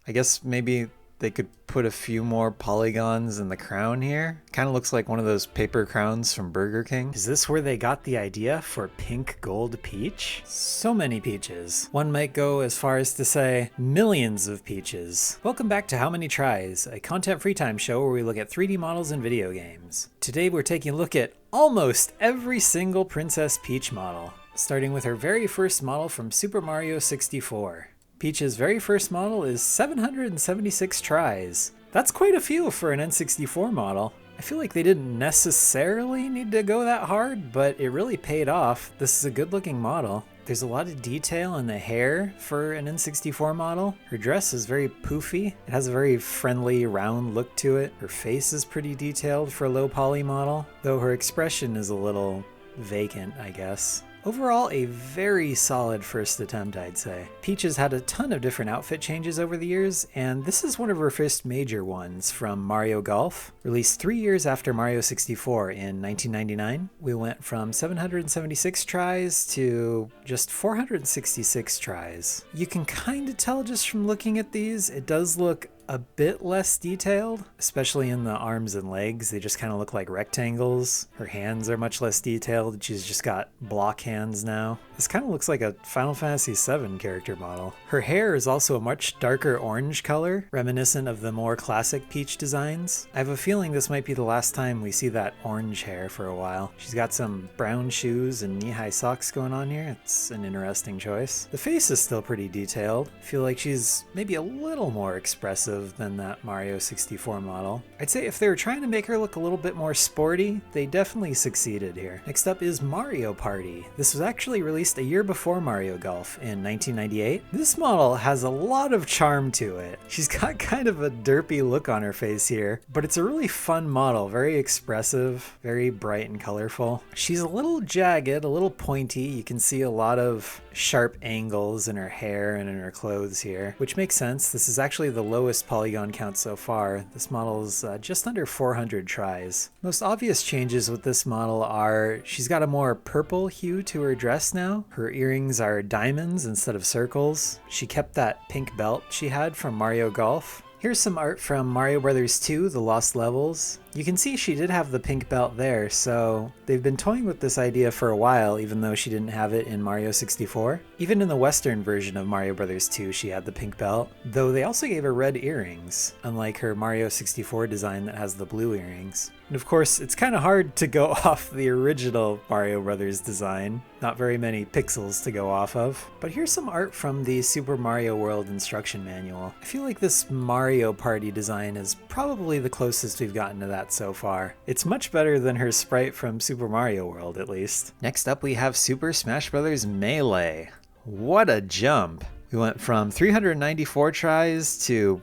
I guess maybe they could put a few more polygons in the crown here. Kind of looks like one of those paper crowns from Burger King. Is this where they got the idea for pink gold peach? So many peaches. One might go as far as to say millions of peaches. Welcome back to How Many Tries, a content free time show where we look at 3D models in video games. Today we're taking a look at almost every single Princess Peach model, starting with her very first model from Super Mario 64. Peach's very first model is 776 tries. That's quite a few for an N64 model. I feel like they didn't necessarily need to go that hard, but it really paid off. This is a good looking model. There's a lot of detail in the hair for an N64 model. Her dress is very poofy. It has a very friendly, round look to it. Her face is pretty detailed for a low poly model, though her expression is a little vacant, I guess. Overall, a very solid first attempt, I'd say. Peach has had a ton of different outfit changes over the years, and this is one of her first major ones from Mario Golf. Released 3 years after Mario 64 in 1999, we went from 776 tries to just 466 tries. You can kind of tell just from looking at these, it does look a bit less detailed, especially in the arms and legs. They just kind of look like rectangles. Her hands are much less detailed. She's just got block hands now. This kind of looks like a Final Fantasy VII character model. Her hair is also a much darker orange color, reminiscent of the more classic Peach designs. I have a feeling this might be the last time we see that orange hair for a while. She's got some brown shoes and knee-high socks going on here. It's an interesting choice. The face is still pretty detailed. I feel like she's maybe a little more expressive than that Mario 64 model. I'd say if they were trying to make her look a little bit more sporty, they definitely succeeded here. Next up is Mario Party. This was actually released a year before Mario Golf in 1998. This model has a lot of charm to it. She's got kind of a derpy look on her face here, but it's a really fun model, very expressive, very bright and colorful. She's a little jagged, a little pointy. You can see a lot of sharp angles in her hair and in her clothes here, which makes sense. This is actually the lowest polygon count so far. This model is just under 400 tries. Most obvious changes with this model are she's got a more purple hue to her dress now. Her earrings are diamonds instead of circles. She kept that pink belt she had from Mario Golf. Here's some art from Mario Bros. 2, The Lost Levels. You can see she did have the pink belt there, so they've been toying with this idea for a while, even though she didn't have it in Mario 64. Even in the Western version of Mario Bros. 2, she had the pink belt, though they also gave her red earrings, unlike her Mario 64 design that has the blue earrings. And of course, it's kind of hard to go off the original Mario Bros. Design. Not very many pixels to go off of. But here's some art from the Super Mario World instruction manual. I feel like this Mario Party design is probably the closest we've gotten to that so far. It's much better than her sprite from Super Mario World, at least. Next up, we have Super Smash Bros. Melee. What a jump! We went from 394 tries to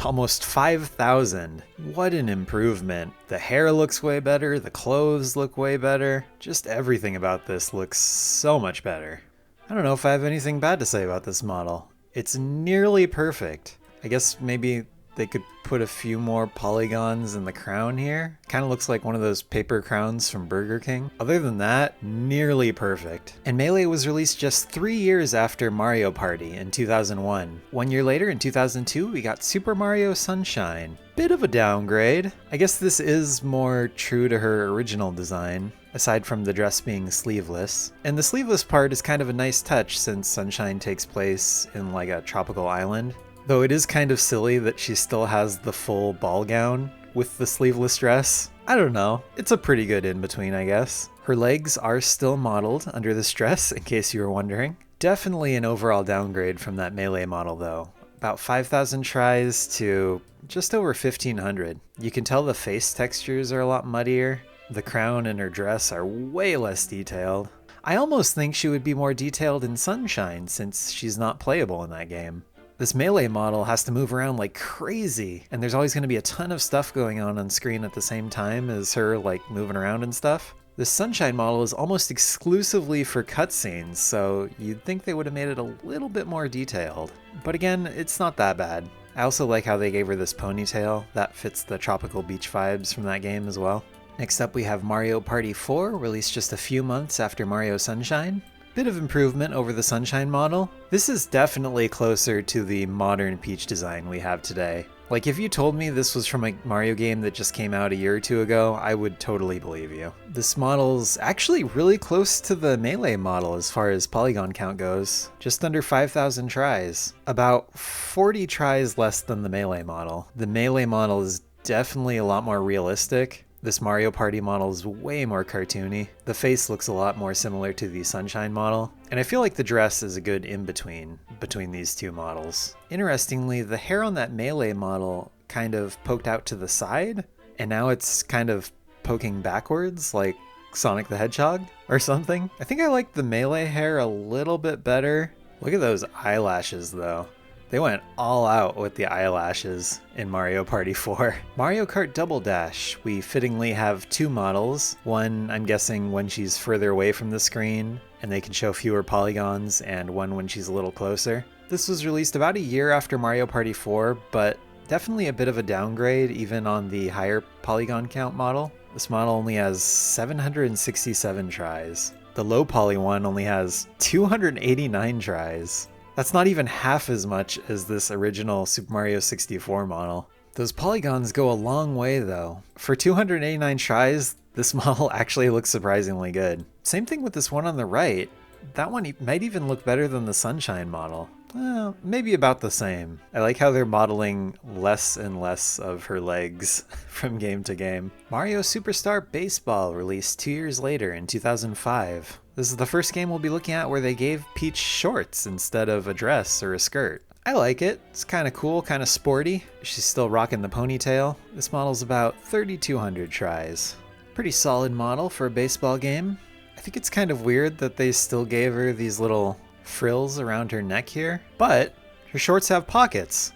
almost 5,000. What an improvement. The hair looks way better, the clothes look way better. Just everything about this looks so much better. I don't know if I have anything bad to say about this model. It's nearly perfect. I guess maybe they could put a few more polygons in the crown here. Kind of looks like one of those paper crowns from Burger King. Other than that, nearly perfect. And Melee was released just 3 years after Mario Party in 2001. 1 year later, in 2002, we got Super Mario Sunshine. Bit of a downgrade. I guess this is more true to her original design, aside from the dress being sleeveless. And the sleeveless part is kind of a nice touch since Sunshine takes place in like a tropical island. Though it is kind of silly that she still has the full ball gown with the sleeveless dress. I don't know, it's a pretty good in-between, I guess. Her legs are still modeled under this dress, in case you were wondering. Definitely an overall downgrade from that Melee model though. About 5,000 tries to just over 1,500. You can tell the face textures are a lot muddier. The crown and her dress are way less detailed. I almost think she would be more detailed in Sunshine since she's not playable in that game. This Melee model has to move around like crazy, and there's always going to be a ton of stuff going on screen at the same time as her like moving around and stuff. This Sunshine model is almost exclusively for cutscenes, so you'd think they would have made it a little bit more detailed. But again, it's not that bad. I also like how they gave her this ponytail. That fits the tropical beach vibes from that game as well. Next up we have Mario Party 4, released just a few months after Mario Sunshine. Bit of improvement over the Sunshine model. This is definitely closer to the modern Peach design we have today. Like, if you told me this was from a Mario game that just came out a year or two ago, I would totally believe you. This model's actually really close to the Melee model as far as polygon count goes. Just under 5,000 tries. About 40 tries less than the Melee model. The Melee model is definitely a lot more realistic. This Mario Party model is way more cartoony. The face looks a lot more similar to the Sunshine model, and I feel like the dress is a good in-between between these two models. Interestingly, the hair on that Melee model kind of poked out to the side, and now it's kind of poking backwards like Sonic the Hedgehog or something. I think I like the Melee hair a little bit better. Look at those eyelashes though. They went all out with the eyelashes in Mario Party 4. Mario Kart Double Dash, we fittingly have two models. One, I'm guessing, when she's further away from the screen and they can show fewer polygons, and one when she's a little closer. This was released about a year after Mario Party 4, but definitely a bit of a downgrade even on the higher polygon count model. This model only has 767 tries. The low poly one only has 289 tries. That's not even half as much as this original Super Mario 64 model. Those polygons go a long way though. For 289 tries, this model actually looks surprisingly good. Same thing with this one on the right. That one might even look better than the Sunshine model. Well, maybe about the same. I like how they're modeling less and less of her legs from game to game. Mario Superstar Baseball released 2 years later in 2005. This is the first game we'll be looking at where they gave Peach shorts instead of a dress or a skirt. I like it. It's kind of cool, kind of sporty. She's still rocking the ponytail. This model's about 3,200 tries. Pretty solid model for a baseball game. I think it's kind of weird that they still gave her these little frills around her neck here, but her shorts have pockets,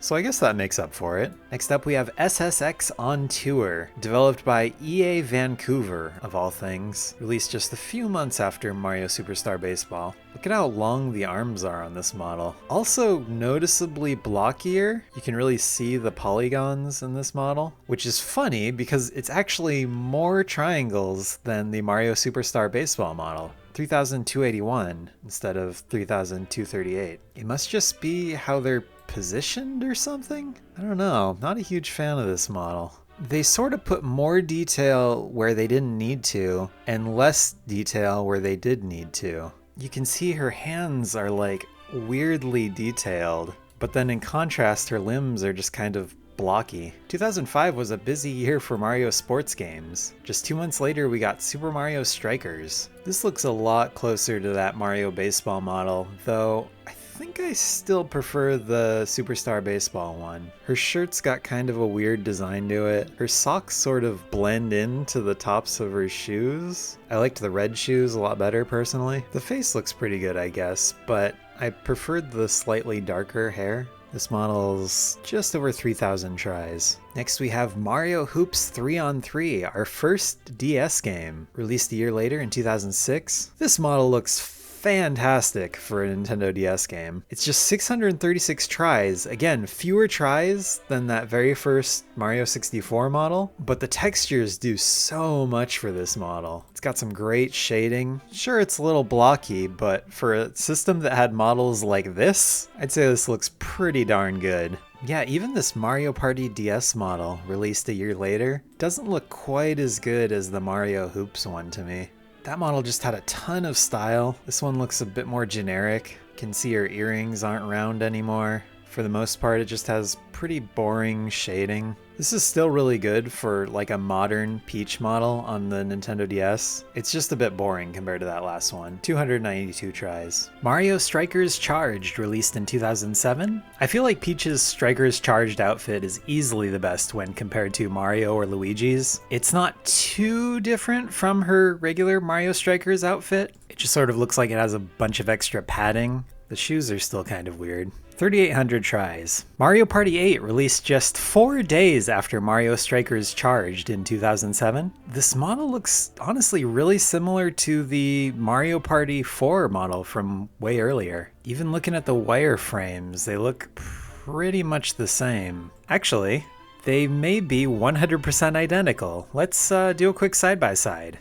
so I guess that makes up for it. Next up we have SSX On Tour, developed by EA Vancouver, of all things, released just a few months after Mario Superstar Baseball. Look at how long the arms are on this model. Also noticeably blockier. You can really see the polygons in this model, which is funny because it's actually more triangles than the Mario Superstar Baseball model. 3,281 instead of 3,238. It must just be how they're positioned or something? I don't know, not a huge fan of this model. They sort of put more detail where they didn't need to and less detail where they did need to. You can see her hands are like weirdly detailed, but then in contrast her limbs are just kind of blocky. 2005 was a busy year for Mario sports games. Just 2 months later we got Super Mario Strikers. This looks a lot closer to that Mario Baseball model, though I think I still prefer the Superstar Baseball one. Her shirt's got kind of a weird design to it. Her socks sort of blend into the tops of her shoes. I liked the red shoes a lot better personally. The face looks pretty good, I guess, but I preferred the slightly darker hair. This model's just over 3,000 tries. Next we have Mario Hoops 3-on-3, our first DS game, released a year later in 2006. This model looks fantastic for a Nintendo DS game. It's just 636 tries. Again, fewer tries than that very first Mario 64 model, but the textures do so much for this model. It's got some great shading. Sure, it's a little blocky, but for a system that had models like this, I'd say this looks pretty darn good. Yeah, even this Mario Party DS model, released a year later, doesn't look quite as good as the Mario Hoops one to me. That model just had a ton of style. This one looks a bit more generic. You can see her earrings aren't round anymore. For the most part, it just has pretty boring shading. This is still really good for like a modern Peach model on the Nintendo DS. It's just a bit boring compared to that last one. 292 tries. Mario Strikers Charged, released in 2007. I feel like Peach's Strikers Charged outfit is easily the best when compared to Mario or Luigi's. It's not too different from her regular Mario Strikers outfit. It just sort of looks like it has a bunch of extra padding. The shoes are still kind of weird. 3,800 tries. Mario Party 8 released just 4 days after Mario Strikers Charged in 2007. This model looks honestly really similar to the Mario Party 4 model from way earlier. Even looking at the wireframes, they look pretty much the same. Actually, they may be 100% identical. Let's do a quick side-by-side.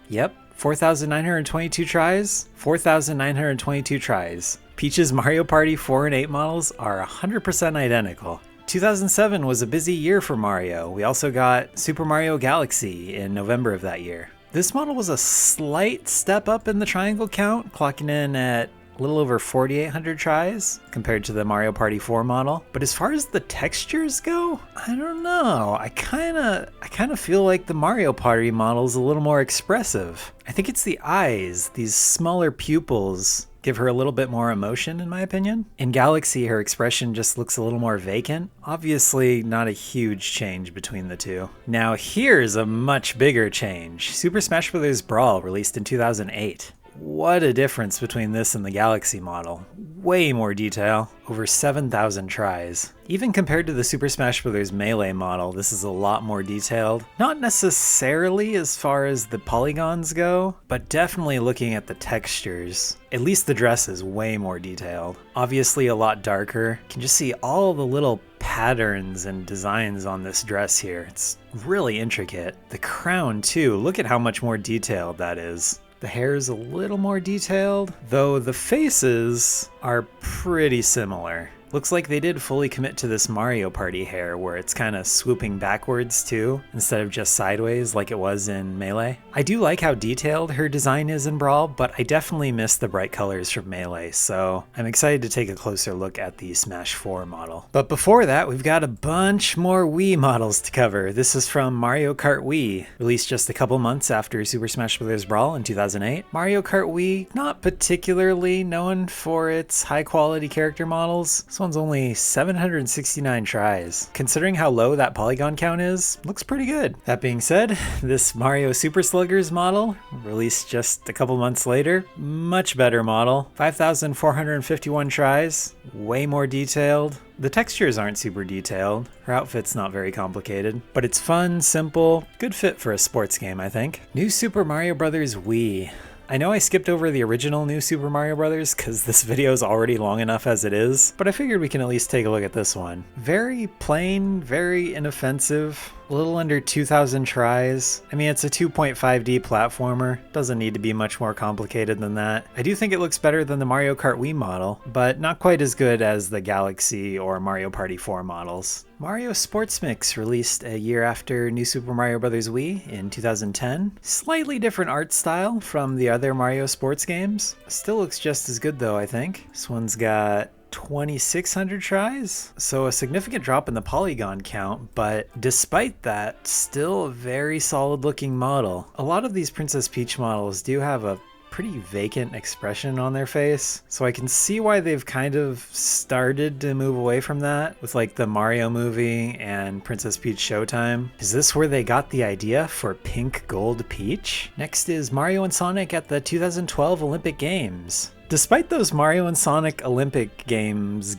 Yep, 4,922 tries, 4,922 tries. Peach's Mario Party 4 and 8 models are 100% identical. 2007 was a busy year for Mario. We also got Super Mario Galaxy in November of that year. This model was a slight step up in the triangle count, clocking in at a little over 4,800 tries compared to the Mario Party 4 model. But as far as the textures go, I don't know. I kind of feel like the Mario Party model is a little more expressive. I think it's the eyes, these smaller pupils give her a little bit more emotion, in my opinion. In Galaxy, her expression just looks a little more vacant. Obviously, not a huge change between the two. Now here's a much bigger change. Super Smash Bros. Brawl, released in 2008. What a difference between this and the Galaxy model. Way more detail, over 7,000 tries. Even compared to the Super Smash Bros. Melee model, this is a lot more detailed. Not necessarily as far as the polygons go, but definitely looking at the textures. At least the dress is way more detailed. Obviously a lot darker. You can just see all the little patterns and designs on this dress here. It's really intricate. The crown too, look at how much more detailed that is. The hair is a little more detailed, though the faces are pretty similar. Looks like they did fully commit to this Mario Party hair where it's kind of swooping backwards too, instead of just sideways like it was in Melee. I do like how detailed her design is in Brawl, but I definitely miss the bright colors from Melee, so I'm excited to take a closer look at the Smash 4 model. But before that, we've got a bunch more Wii models to cover. This is from Mario Kart Wii, released just a couple months after Super Smash Bros. Brawl in 2008. Mario Kart Wii, not particularly known for its high quality character models. This one's only 769 tries. Considering how low that polygon count is, looks pretty good. That being said, this Mario Super Sluggers model, released just a couple months later, much better model. 5,451 tries, way more detailed. The textures aren't super detailed. Her outfit's not very complicated, but it's fun, simple, good fit for a sports game, I think. New Super Mario Bros. Wii. I know I skipped over the original New Super Mario Bros. Because this video is already long enough as it is, but I figured we can at least take a look at this one. Very plain, very inoffensive, a little under 2,000 tries. I mean, it's a 2.5D platformer, doesn't need to be much more complicated than that. I do think it looks better than the Mario Kart Wii model, but not quite as good as the Galaxy or Mario Party 4 models. Mario Sports Mix, released a year after New Super Mario Bros. Wii in 2010. Slightly different art style from the other Mario sports games. Still looks just as good though, I think. This one's got 2,600 tries, so a significant drop in the polygon count, but despite that, still a very solid looking model. A lot of these Princess Peach models do have a pretty vacant expression on their face, so I can see why they've kind of started to move away from that with like the Mario movie and Princess Peach Showtime. Is this where they got the idea for Pink Gold Peach? Next is Mario and Sonic at the 2012 Olympic Games. Despite those Mario and Sonic Olympic games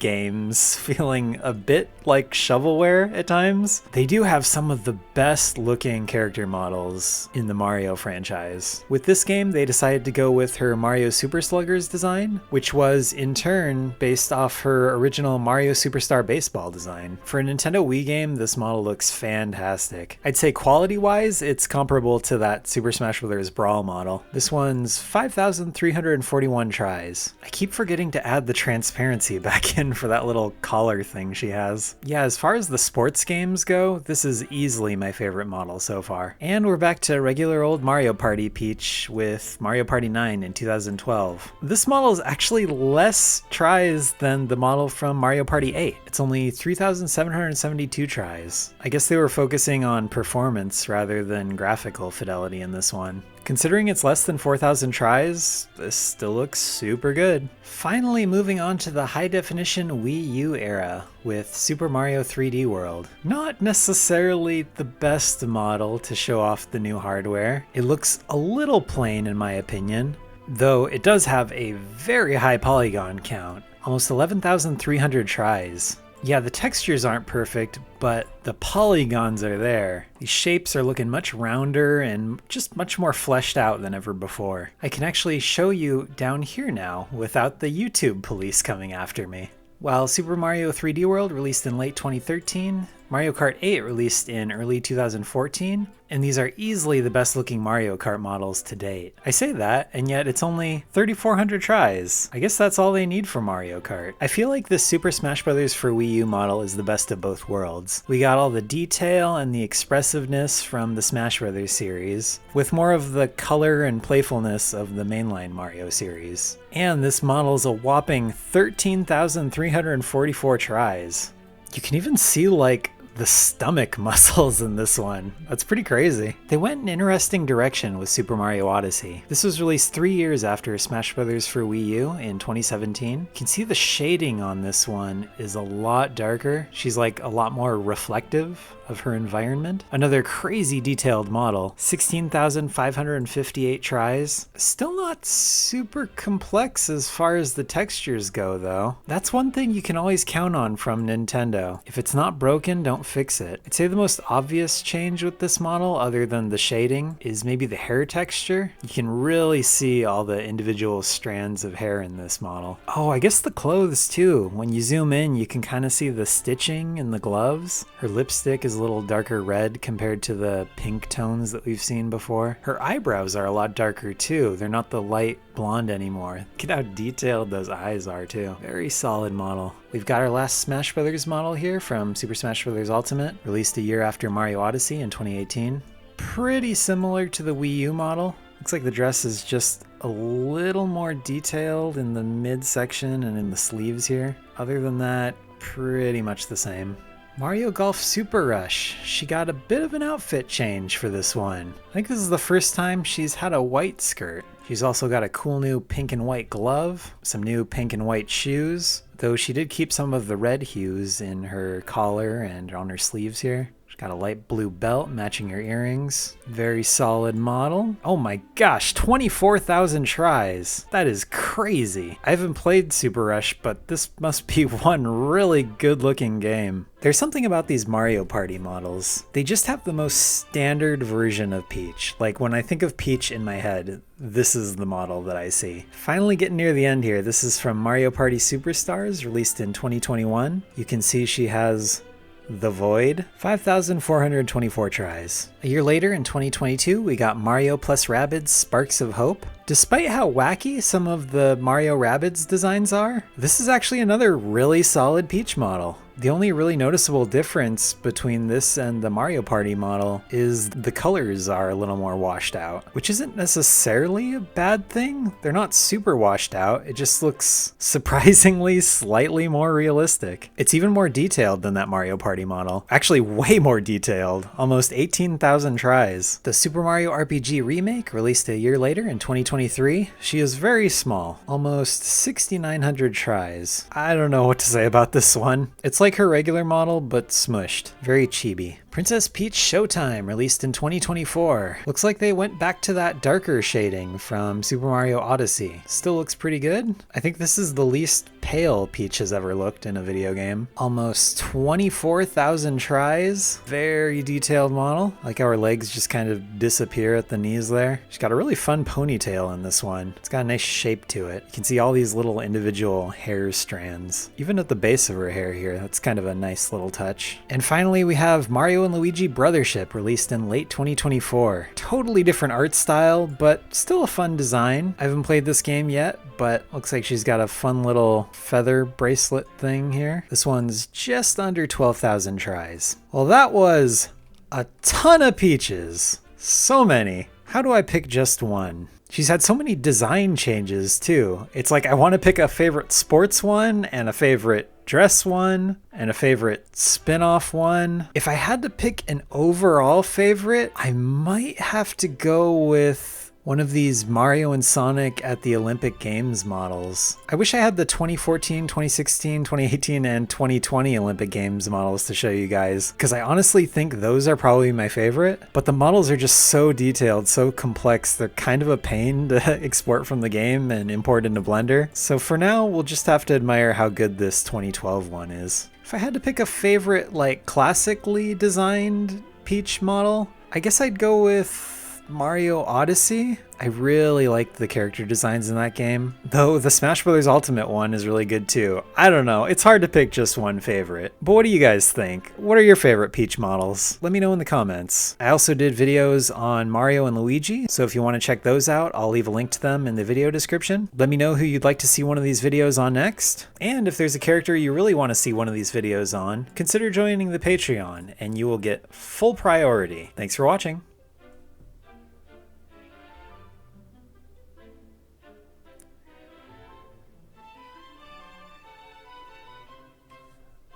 feeling a bit like shovelware at times, they do have some of the best looking character models in the Mario franchise. With this game, they decided to go with her Mario Super Sluggers design, which was in turn based off her original Mario Superstar Baseball design. For a Nintendo Wii game, this model looks fantastic. I'd say quality-wise, it's comparable to that Super Smash Bros. Brawl model. This one's 5,341 tries. I keep forgetting to add the transparency back in for that little collar thing she has. Yeah, as far as the sports games go, this is easily my favorite model so far. And we're back to regular old Mario Party Peach with Mario Party 9 in 2012. This model is actually less tries than the model from Mario Party 8. It's only 3,772 tries. I guess they were focusing on performance rather than graphical fidelity in this one. Considering it's less than 4,000 tries, this still looks super good. Finally moving on to the high-definition Wii U era with Super Mario 3D World. Not necessarily the best model to show off the new hardware. It looks a little plain in my opinion, though it does have a very high polygon count, almost 11,300 tries. Yeah, the textures aren't perfect, but the polygons are there. These shapes are looking much rounder and just much more fleshed out than ever before. I can actually show you down here now without the YouTube police coming after me. While Super Mario 3D World released in late 2013, Mario Kart 8 released in early 2014, and these are easily the best looking Mario Kart models to date. I say that, and yet it's only 3,400 tries. I guess that's all they need for Mario Kart. I feel like this Super Smash Bros. For Wii U model is the best of both worlds. We got all the detail and the expressiveness from the Smash Bros. Series, with more of the color and playfulness of the mainline Mario series. And this model's a whopping 13,344 tries. You can even see like the stomach muscles in this one. That's pretty crazy. They went an interesting direction with Super Mario Odyssey. This was released 3 years after Smash Bros. For Wii U in 2017. You can see the shading on this one is a lot darker. She's like a lot more reflective of her environment. Another crazy detailed model, 16,558 tries. Still not super complex as far as the textures go though. That's one thing you can always count on from Nintendo. If it's not broken, don't fix it. I'd say the most obvious change with this model, other than the shading, is maybe the hair texture. You can really see all the individual strands of hair in this model. Oh, I guess the clothes too. When you zoom in, you can kind of see the stitching in the gloves. Her lipstick is a little darker red compared to the pink tones that we've seen before. Her eyebrows are a lot darker too. They're not the light blonde anymore. Look at how detailed those eyes are too. Very solid model. We've got our last Smash Bros. Model here from Super Smash Bros. Ultimate, released a year after Mario Odyssey in 2018. Pretty similar to the Wii U model. Looks like the dress is just a little more detailed in the midsection and in the sleeves here. Other than that, pretty much the same. Mario Golf Super Rush. She got a bit of an outfit change for this one. I think this is the first time she's had a white skirt. She's also got a cool new pink and white glove, some new pink and white shoes, though she did keep some of the red hues in her collar and on her sleeves here. She's got a light blue belt matching her earrings. Very solid model. Oh my gosh, 24,000 tries. That is crazy. I haven't played Super Rush, but this must be one really good looking game. There's something about these Mario Party models. They just have the most standard version of Peach. Like when I think of Peach in my head, this is the model that I see. Finally getting near the end here. This is from Mario Party Superstars, released in 2021. You can see she has the Void, 5,424 tries. A year later in 2022, we got Mario plus Rabbids Sparks of Hope. Despite how wacky some of the Mario Rabbids designs are, this is actually another really solid Peach model. The only really noticeable difference between this and the Mario Party model is the colors are a little more washed out, which isn't necessarily a bad thing. They're not super washed out, it just looks surprisingly slightly more realistic. It's even more detailed than that Mario Party model. Actually, way more detailed, almost 18,000 tries. The Super Mario RPG remake, released a year later in 2023, she is very small, almost 6,900 tries. I don't know what to say about this one. It's like her regular model, but smushed. Very chibi. Princess Peach Showtime, released in 2024. Looks like they went back to that darker shading from Super Mario Odyssey. Still looks pretty good. I think this is the least pale Peach has ever looked in a video game. Almost 24,000 tries. Very detailed model. Like how her legs just kind of disappear at the knees there. She's got a really fun ponytail in this one. It's got a nice shape to it. You can see all these little individual hair strands. Even at the base of her hair here, that's kind of a nice little touch. And finally, we have Mario and Luigi Brothership, released in late 2024. Totally different art style, but still a fun design. I haven't played this game yet, but looks like she's got a fun little feather bracelet thing here. This one's just under 12,000 tries. Well, that was a ton of Peaches. So many. How do I pick just one? She's had so many design changes too. It's like I want to pick a favorite sports one and a favorite dress one and a favorite spin-off one. If I had to pick an overall favorite, I might have to go with one of these Mario and Sonic at the Olympic Games models. I wish I had the 2014, 2016, 2018, and 2020 Olympic Games models to show you guys, because I honestly think those are probably my favorite, but the models are just so detailed, so complex, they're kind of a pain to export from the game and import into Blender. So for now, we'll just have to admire how good this 2012 one is. If I had to pick a favorite, like classically designed Peach model, I guess I'd go with Mario Odyssey. I really liked the character designs in that game, though the Smash Bros. Ultimate one is really good too. I don't know, it's hard to pick just one favorite. But what do you guys think? What are your favorite Peach models? Let me know in the comments. I also did videos on Mario and Luigi, so if you want to check those out, I'll leave a link to them in the video description. Let me know who you'd like to see one of these videos on next. And if there's a character you really want to see one of these videos on, consider joining the Patreon and you will get full priority. Thanks for watching.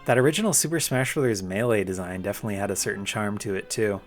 That original Super Smash Bros. Melee design definitely had a certain charm to it too.